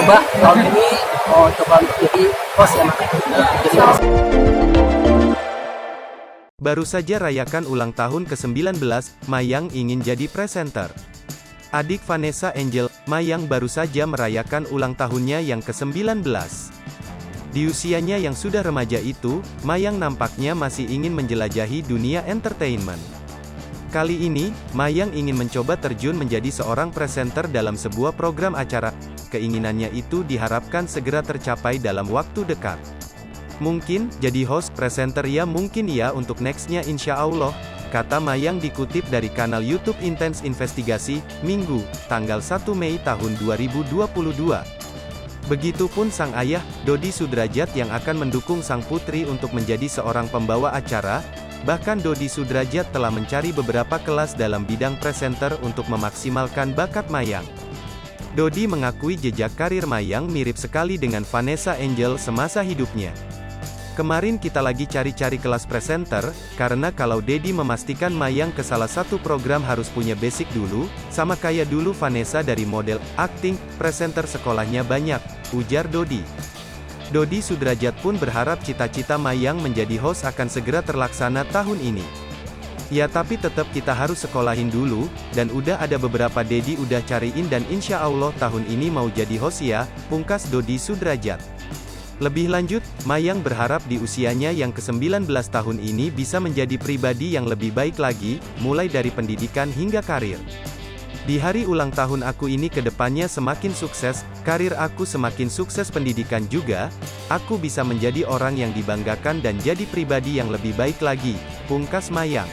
coba tahun ini mau coba untuk jadi host ya Mak. Jadi host. Baru saja rayakan ulang tahun ke-19, Mayang ingin jadi presenter. Adik Vanessa Angel, Mayang baru saja merayakan ulang tahunnya yang ke-19. Di usianya yang sudah remaja itu, Mayang nampaknya masih ingin menjelajahi dunia entertainment. Kali ini, Mayang ingin mencoba terjun menjadi seorang presenter dalam sebuah program acara. Keinginannya itu diharapkan segera tercapai dalam waktu dekat. Mungkin, jadi host, presenter ya mungkin ya untuk nextnya insya Allah, kata Mayang dikutip dari kanal YouTube Intense Investigasi, Minggu, tanggal 1 Mei tahun 2022. Begitupun sang ayah, Dodi Sudrajat yang akan mendukung sang putri untuk menjadi seorang pembawa acara. Bahkan Dodi Sudrajat telah mencari beberapa kelas dalam bidang presenter untuk memaksimalkan bakat Mayang. Dodi mengakui jejak karir Mayang mirip sekali dengan Vanessa Angel semasa hidupnya. Kemarin kita lagi cari-cari kelas presenter, karena kalau Dedi memastikan Mayang ke salah satu program harus punya basic dulu, sama kayak dulu Vanessa dari model, acting, presenter sekolahnya banyak, ujar Dodi. Dodi Sudrajat pun berharap cita-cita Mayang menjadi host akan segera terlaksana tahun ini. Ya tapi tetap kita harus sekolahin dulu, dan udah ada beberapa Dedi udah cariin dan insya Allah tahun ini mau jadi host ya, pungkas Dodi Sudrajat. Lebih lanjut, Mayang berharap di usianya yang ke-19 tahun ini bisa menjadi pribadi yang lebih baik lagi, mulai dari pendidikan hingga karir. Di hari ulang tahun aku ini ke depannya semakin sukses, karir aku semakin sukses pendidikan juga, aku bisa menjadi orang yang dibanggakan dan jadi pribadi yang lebih baik lagi, pungkas Mayang.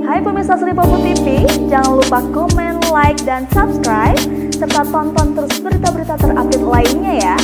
Hai pemirsa Sri Popo TV, jangan lupa komen, like, dan subscribe, serta tonton terus berita-berita terupdate lainnya ya.